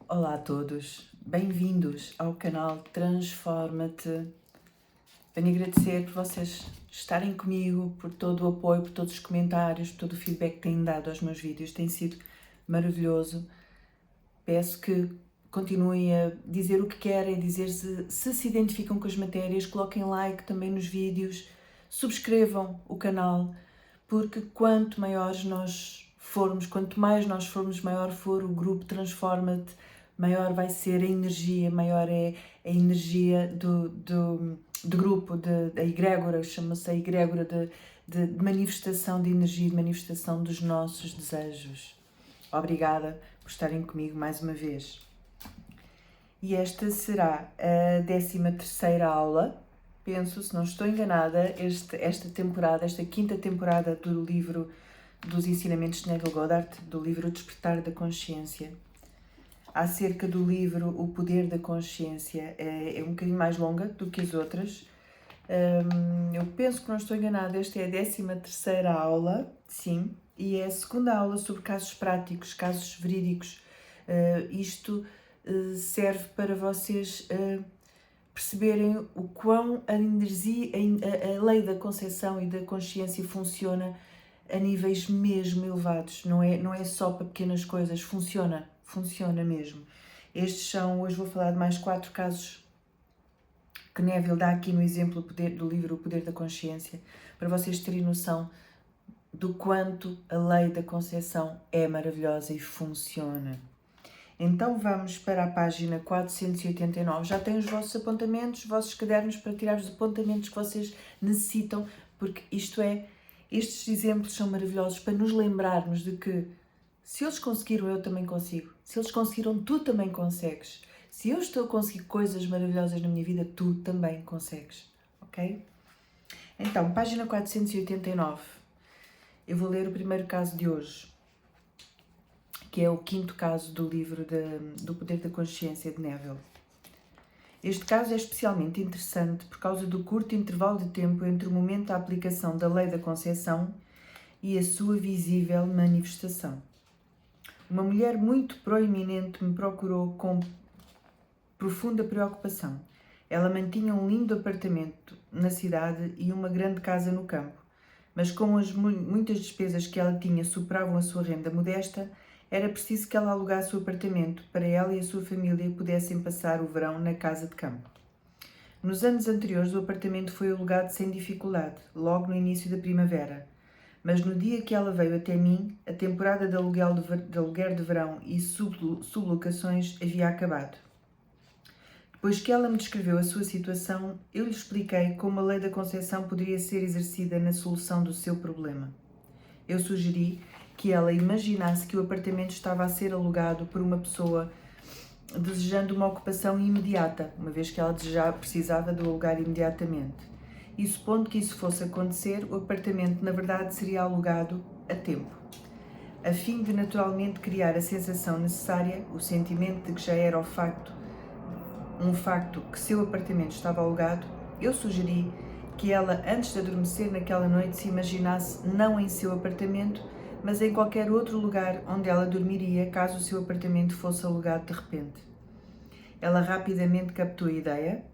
Olá a todos, bem-vindos ao canal Transforma-te. Venho agradecer por vocês estarem comigo, por todo o apoio, por todos os comentários, por todo o feedback que têm dado aos meus vídeos, tem sido maravilhoso. Peço que continuem a dizer o que querem, dizer se identificam com as matérias, coloquem like também nos vídeos, subscrevam o canal, porque quanto maiores nós formos, quanto mais nós formos, maior for o grupo Transforma-te, maior vai ser a energia, maior é a energia do grupo, da egrégora, chama-se a egrégora de manifestação de energia, de manifestação dos nossos desejos. Obrigada por estarem comigo mais uma vez. E esta será a 13ª aula, penso, se não estou enganada, esta temporada, esta 5ª temporada do livro dos ensinamentos de Neville Goddard, do livro O Despertar da Consciência. Acerca do livro O Poder da Consciência, é um bocadinho mais longa do que as outras. Eu penso que não estou enganada, esta é a 13ª aula, sim, e é a segunda aula sobre casos práticos, casos verídicos. Isto serve para vocês perceberem o quão a energia, a lei da conceção e da consciência funciona a níveis mesmo elevados, não é só para pequenas coisas, funciona mesmo. Estes são, hoje vou falar de mais 4 casos que Neville dá aqui no exemplo do livro O Poder da Consciência, para vocês terem noção do quanto a lei da conceção é maravilhosa e funciona. Então vamos para a página 489. Já têm os vossos apontamentos, os vossos cadernos para tirar os apontamentos que vocês necessitam, porque estes exemplos são maravilhosos para nos lembrarmos de que se eles conseguiram, eu também consigo. Se eles conseguiram, tu também consegues. Se eu estou a conseguir coisas maravilhosas na minha vida, tu também consegues, ok? Então, página 489. Eu vou ler o primeiro caso de hoje, que é o 5º caso do livro do Poder da Consciência de Neville. Este caso é especialmente interessante por causa do curto intervalo de tempo entre o momento da aplicação da lei da conceção e a sua visível manifestação. Uma mulher muito proeminente me procurou com profunda preocupação. Ela mantinha um lindo apartamento na cidade e uma grande casa no campo, mas como as muitas despesas que ela tinha superavam a sua renda modesta, era preciso que ela alugasse o apartamento para ela e a sua família pudessem passar o verão na casa de campo. Nos anos anteriores, o apartamento foi alugado sem dificuldade, logo no início da primavera. Mas no dia que ela veio até mim, a temporada de aluguer de verão e sublocações havia acabado. Depois que ela me descreveu a sua situação, eu lhe expliquei como a lei da conceção poderia ser exercida na solução do seu problema. Eu sugeri que ela imaginasse que o apartamento estava a ser alugado por uma pessoa desejando uma ocupação imediata, uma vez que ela precisava do alugar imediatamente. E supondo que isso fosse acontecer, o apartamento na verdade seria alugado a tempo. A fim de naturalmente criar a sensação necessária, o sentimento de que já era um facto que seu apartamento estava alugado, eu sugeri que ela, antes de adormecer naquela noite, se imaginasse não em seu apartamento, mas em qualquer outro lugar onde ela dormiria caso o seu apartamento fosse alugado de repente. Ela rapidamente captou a ideia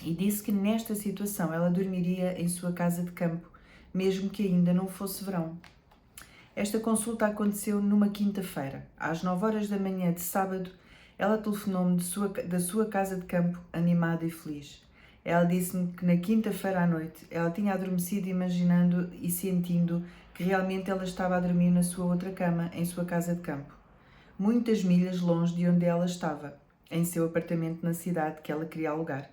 e disse que nesta situação ela dormiria em sua casa de campo, mesmo que ainda não fosse verão. Esta consulta aconteceu numa quinta-feira. Às 9 horas da manhã de sábado, ela telefonou-me da sua casa de campo, animada e feliz. Ela disse-me que na quinta-feira à noite ela tinha adormecido imaginando e sentindo que realmente ela estava a dormir na sua outra cama, em sua casa de campo, muitas milhas longe de onde ela estava, em seu apartamento na cidade que ela queria alugar.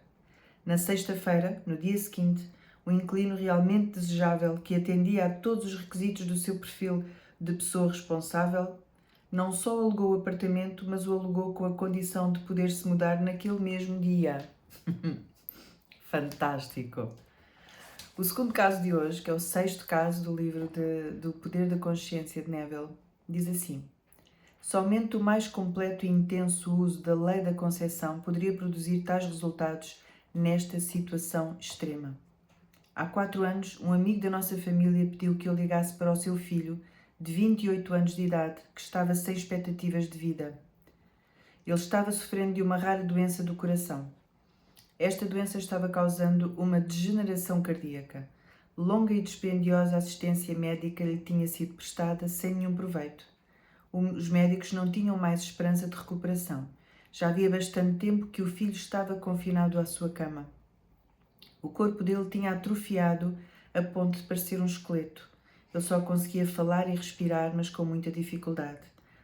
Na sexta-feira, no dia seguinte, um inquilino realmente desejável que atendia a todos os requisitos do seu perfil de pessoa responsável, não só alugou o apartamento, mas o alugou com a condição de poder se mudar naquele mesmo dia. Fantástico! O segundo caso de hoje, que é o 6º caso do livro do Poder da Consciência de Neville, diz assim: somente o mais completo e intenso uso da lei da conceção poderia produzir tais resultados nesta situação extrema. Há 4 anos, um amigo da nossa família pediu que eu ligasse para o seu filho, de 28 anos de idade, que estava sem expectativas de vida. Ele estava sofrendo de uma rara doença do coração. Esta doença estava causando uma degeneração cardíaca. Longa e dispendiosa assistência médica lhe tinha sido prestada sem nenhum proveito. Os médicos não tinham mais esperança de recuperação. Já havia bastante tempo que o filho estava confinado à sua cama. O corpo dele tinha atrofiado a ponto de parecer um esqueleto. Ele só conseguia falar e respirar, mas com muita dificuldade.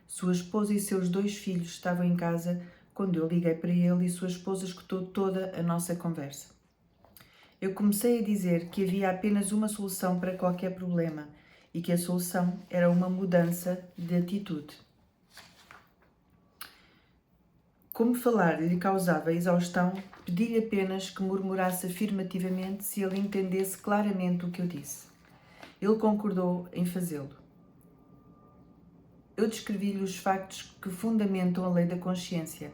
Sua esposa e seus 2 filhos estavam em casa quando eu liguei para ele e sua esposa escutou toda a nossa conversa. Eu comecei a dizer que havia apenas uma solução para qualquer problema e que a solução era uma mudança de atitude. Como falar lhe causava exaustão, pedi-lhe apenas que murmurasse afirmativamente se ele entendesse claramente o que eu disse. Ele concordou em fazê-lo. Eu descrevi-lhe os factos que fundamentam a lei da consciência,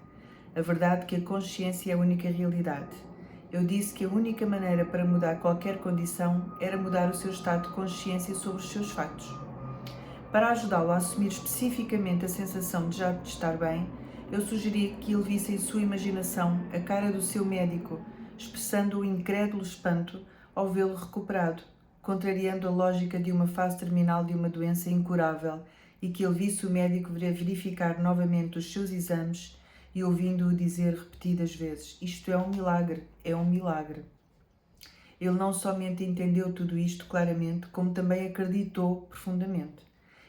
a verdade que a consciência é a única realidade. Eu disse que a única maneira para mudar qualquer condição era mudar o seu estado de consciência sobre os seus factos. Para ajudá-lo a assumir especificamente a sensação de já estar bem, eu sugeri que ele visse em sua imaginação a cara do seu médico, expressando o incrédulo espanto ao vê-lo recuperado, contrariando a lógica de uma fase terminal de uma doença incurável, e que ele visse o médico verificar novamente os seus exames e ouvindo-o dizer repetidas vezes: "Isto é um milagre, é um milagre." Ele não somente entendeu tudo isto claramente, como também acreditou profundamente.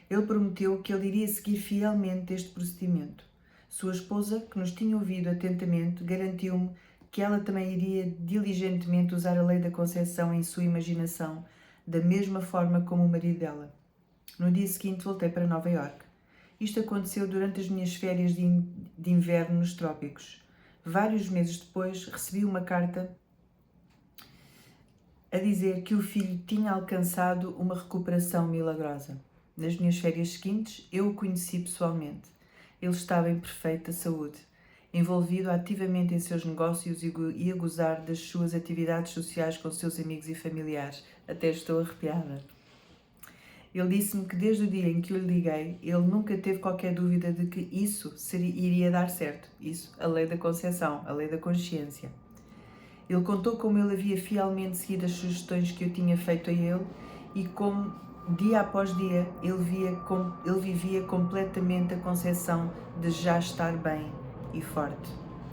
Ele prometeu que ele iria seguir fielmente este procedimento. Sua esposa, que nos tinha ouvido atentamente, garantiu-me que ela também iria diligentemente usar a lei da conceção em sua imaginação, da mesma forma como o marido dela. No dia seguinte voltei para Nova Iorque. Isto aconteceu durante as minhas férias de inverno nos trópicos. Vários meses depois recebi uma carta a dizer que o filho tinha alcançado uma recuperação milagrosa. Nas minhas férias seguintes, eu o conheci pessoalmente. Ele estava em perfeita saúde, envolvido ativamente em seus negócios e a gozar das suas atividades sociais com seus amigos e familiares. Até estou arrepiada. Ele disse-me que desde o dia em que eu lhe liguei, ele nunca teve qualquer dúvida de que isso iria dar certo. Isso, a lei da conceção, a lei da consciência. Ele contou como ele havia fielmente seguido as sugestões que eu tinha feito a ele e como, dia após dia, ele vivia completamente a conceção de já estar bem e forte.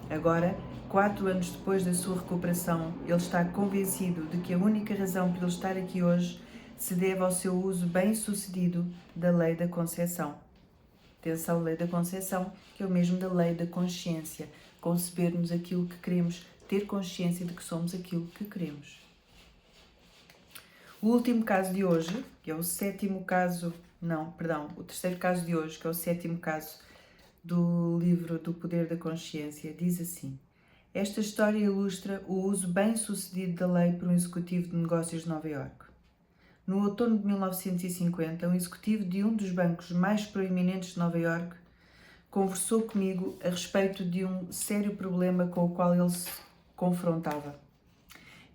Agora, 4 anos depois da sua recuperação, ele está convencido de que a única razão por ele estar aqui hoje se deve ao seu uso bem-sucedido da lei da conceção. Atenção, lei da conceção, que é o mesmo da lei da consciência. Concebermos aquilo que queremos, ter consciência de que somos aquilo que queremos. O último caso de hoje, que é o terceiro caso de hoje, que é o 7º caso do livro do Poder da Consciência, diz assim: esta história ilustra o uso bem-sucedido da lei por um executivo de negócios de Nova Iorque. No outono de 1950, um executivo de um dos bancos mais proeminentes de Nova Iorque conversou comigo a respeito de um sério problema com o qual ele se confrontava.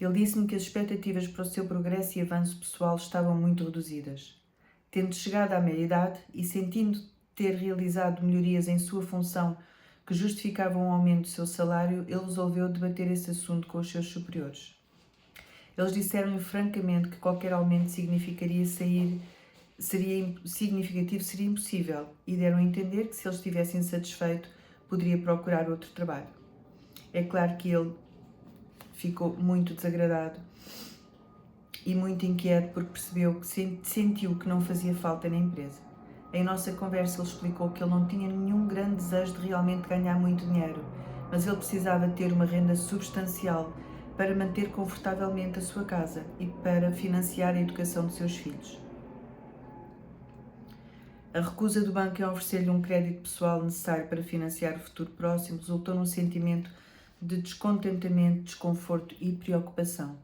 Ele disse-me que as expectativas para o seu progresso e avanço pessoal estavam muito reduzidas. Tendo chegado à meia-idade e sentindo ter realizado melhorias em sua função que justificavam um aumento do seu salário, ele resolveu debater esse assunto com os seus superiores. Eles disseram-lhe francamente que qualquer aumento seria impossível e deram a entender que, se ele estivesse insatisfeito, poderia procurar outro trabalho. É claro que ele ficou muito desagradado e muito inquieto porque percebeu que sentiu que não fazia falta na empresa. Em nossa conversa ele explicou que ele não tinha nenhum grande desejo de realmente ganhar muito dinheiro, mas ele precisava ter uma renda substancial para manter confortavelmente a sua casa e para financiar a educação de seus filhos. A recusa do banco em oferecer-lhe um crédito pessoal necessário para financiar o futuro próximo resultou num sentimento de descontentamento, desconforto e preocupação.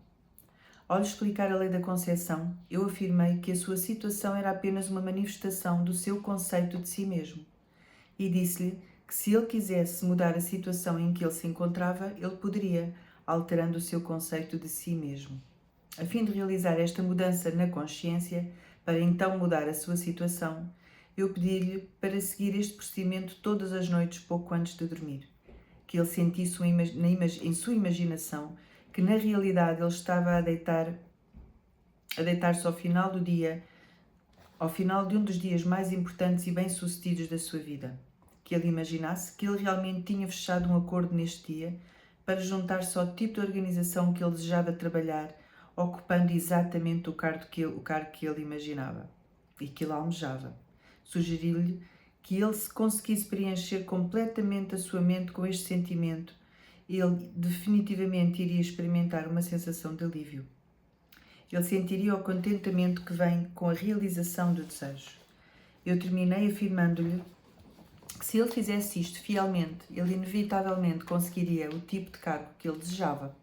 Ao lhe explicar a lei da conceção, eu afirmei que a sua situação era apenas uma manifestação do seu conceito de si mesmo e disse-lhe que, se ele quisesse mudar a situação em que ele se encontrava, ele poderia, alterando o seu conceito de si mesmo. A fim de realizar esta mudança na consciência, para então mudar a sua situação, eu pedi-lhe para seguir este procedimento todas as noites pouco antes de dormir. Que ele sentisse em sua imaginação que na realidade ele estava a deitar-se ao final do dia, ao final de um dos dias mais importantes e bem-sucedidos da sua vida. Que ele imaginasse que ele realmente tinha fechado um acordo neste dia para juntar-se ao tipo de organização que ele desejava trabalhar, ocupando exatamente o cargo que ele imaginava e que ele almejava. Sugeri-lhe que ele se conseguisse preencher completamente a sua mente com este sentimento, ele definitivamente iria experimentar uma sensação de alívio. Ele sentiria o contentamento que vem com a realização do desejo. Eu terminei afirmando-lhe que se ele fizesse isto fielmente, ele inevitavelmente conseguiria o tipo de cargo que ele desejava.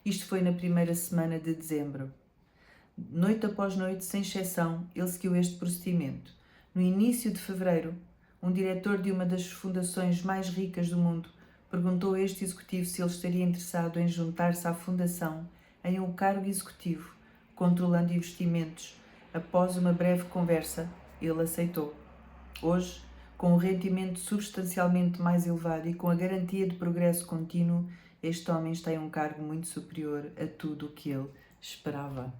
Isto foi na primeira semana de dezembro. Noite após noite, sem exceção, ele seguiu este procedimento. No início de fevereiro, um diretor de uma das fundações mais ricas do mundo perguntou a este executivo se ele estaria interessado em juntar-se à fundação em um cargo executivo, controlando investimentos. Após uma breve conversa, ele aceitou. Hoje, com um rendimento substancialmente mais elevado e com a garantia de progresso contínuo, este homem está em um cargo muito superior a tudo o que ele esperava.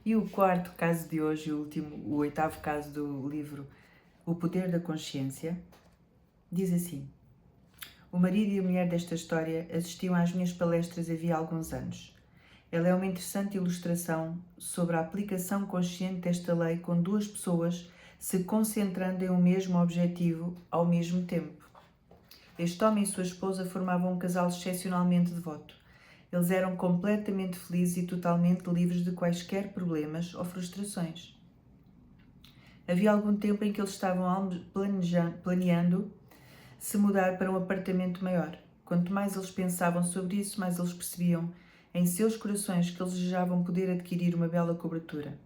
E o quarto caso de hoje, o oitavo caso do livro O Poder da Consciência, diz assim: o marido e a mulher desta história assistiam às minhas palestras havia alguns anos. Ela é uma interessante ilustração sobre a aplicação consciente desta lei com duas pessoas se concentrando em um mesmo objetivo ao mesmo tempo. Este homem e sua esposa formavam um casal excepcionalmente devoto. Eles eram completamente felizes e totalmente livres de quaisquer problemas ou frustrações. Havia algum tempo em que eles estavam planeando se mudar para um apartamento maior. Quanto mais eles pensavam sobre isso, mais eles percebiam em seus corações que eles desejavam poder adquirir uma bela cobertura.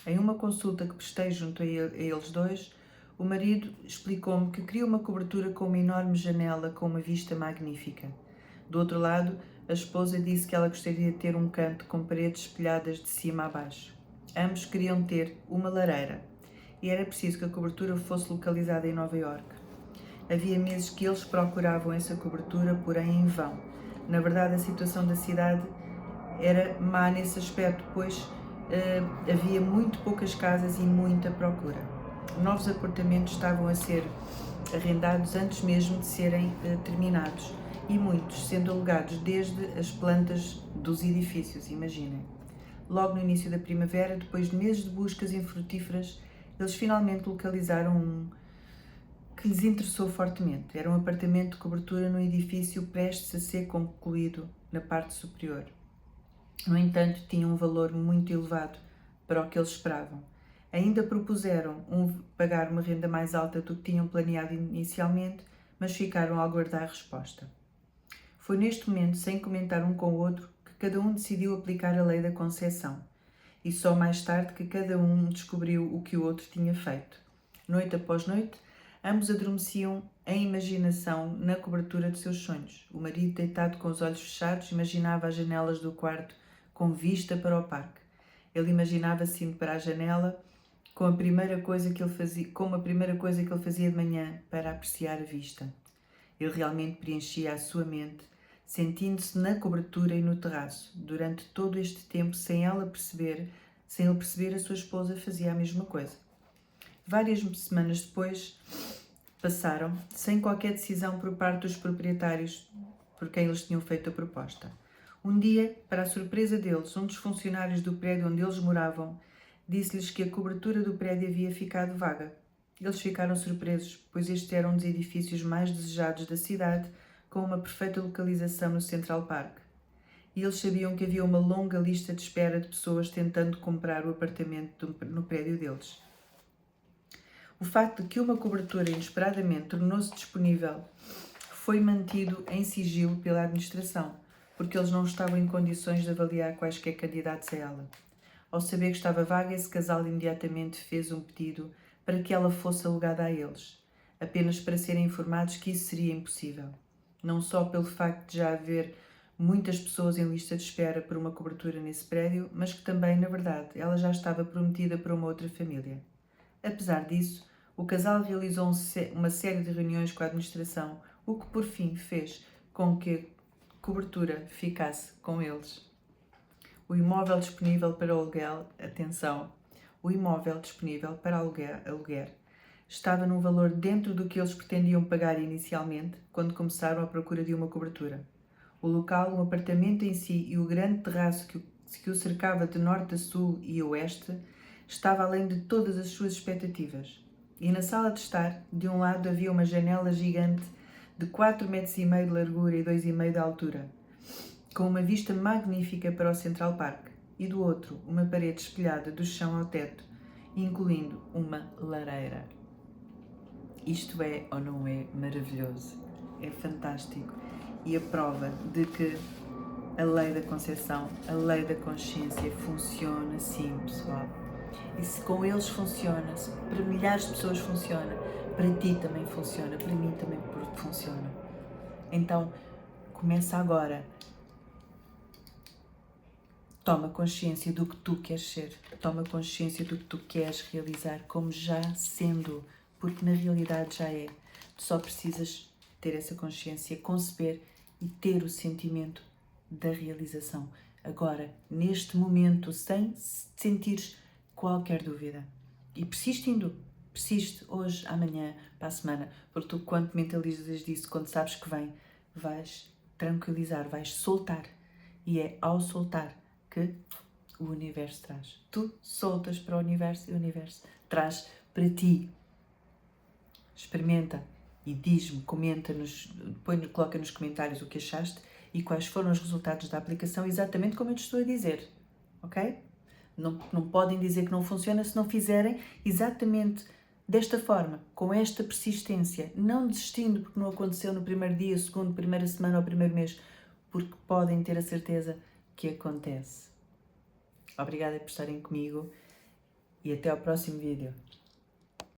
Em uma consulta que prestei junto a eles dois, o marido explicou-me que queria uma cobertura com uma enorme janela com uma vista magnífica. Do outro lado, a esposa disse que ela gostaria de ter um canto com paredes espelhadas de cima a baixo. Ambos queriam ter uma lareira e era preciso que a cobertura fosse localizada em Nova Iorque. Havia meses que eles procuravam essa cobertura, porém em vão. Na verdade, a situação da cidade era má nesse aspecto, pois havia muito poucas casas e muita procura. Novos apartamentos estavam a ser arrendados antes mesmo de serem terminados e muitos sendo alugados desde as plantas dos edifícios, imaginem. Logo no início da primavera, depois de meses de buscas infrutíferas, eles finalmente localizaram um que lhes interessou fortemente. Era um apartamento de cobertura num edifício prestes a ser concluído na parte superior. No entanto, tinha um valor muito elevado para o que eles esperavam. Ainda propuseram pagar uma renda mais alta do que tinham planeado inicialmente, mas ficaram a aguardar a resposta. Foi neste momento, sem comentar um com o outro, que cada um decidiu aplicar a lei da concessão. E só mais tarde que cada um descobriu o que o outro tinha feito. Noite após noite, ambos adormeciam em imaginação na cobertura de seus sonhos. O marido, deitado com os olhos fechados, imaginava as janelas do quarto com vista para o parque. Ele imaginava-se indo para a janela como a primeira coisa que ele fazia de manhã para apreciar a vista. Ele realmente preenchia a sua mente, sentindo-se na cobertura e no terraço. Durante todo este tempo, sem ele perceber, a sua esposa fazia a mesma coisa. Várias semanas depois passaram sem qualquer decisão por parte dos proprietários por quem eles tinham feito a proposta. Um dia, para a surpresa deles, um dos funcionários do prédio onde eles moravam disse-lhes que a cobertura do prédio havia ficado vaga. Eles ficaram surpresos, pois este era um dos edifícios mais desejados da cidade, com uma perfeita localização no Central Park. E eles sabiam que havia uma longa lista de espera de pessoas tentando comprar o apartamento no prédio deles. O facto de que uma cobertura inesperadamente tornou-se disponível foi mantido em sigilo pela administração, porque eles não estavam em condições de avaliar quaisquer candidatos a ela. Ao saber que estava vaga, esse casal imediatamente fez um pedido para que ela fosse alugada a eles, apenas para serem informados que isso seria impossível. Não só pelo facto de já haver muitas pessoas em lista de espera por uma cobertura nesse prédio, mas que também, na verdade, ela já estava prometida para uma outra família. Apesar disso, o casal realizou uma série de reuniões com a administração, o que por fim fez com que a cobertura ficasse com eles. O imóvel disponível para aluguel, atenção, o imóvel disponível para aluguer estava num valor dentro do que eles pretendiam pagar inicialmente quando começaram a procura de uma cobertura. O local, o apartamento em si e o grande terraço que o cercava de norte a sul e a oeste estava além de todas as suas expectativas. E na sala de estar, de um lado havia uma janela gigante de 4,5 metros de largura e 2,5 de altura, com uma vista magnífica para o Central Park, e do outro uma parede espelhada do chão ao teto, incluindo uma lareira. Isto é ou não é maravilhoso? É fantástico. E a prova de que a lei da concepção, a lei da consciência funciona sim, pessoal. E se com eles funciona, se para milhares de pessoas funciona, para ti também funciona, para mim também funciona. Então, começa agora. Toma consciência do que tu queres ser, toma consciência do que tu queres realizar como já sendo, porque na realidade já é. Tu só precisas ter essa consciência, conceber e ter o sentimento da realização. Agora, neste momento, sem sentires qualquer dúvida. E persiste hoje, amanhã, para a semana, porque tu quando mentalizas disso, quando sabes que vem, vais tranquilizar, vais soltar. E é ao soltar que o universo traz. Tu soltas para o universo e o universo traz para ti. Experimenta e diz-me, coloca nos comentários o que achaste e quais foram os resultados da aplicação, exatamente como eu te estou a dizer, ok? Não podem dizer que não funciona se não fizerem exatamente desta forma, com esta persistência, não desistindo porque não aconteceu no primeiro dia, segundo, primeira semana ou primeiro mês, porque podem ter a certeza que acontece. Obrigada por estarem comigo e até ao próximo vídeo.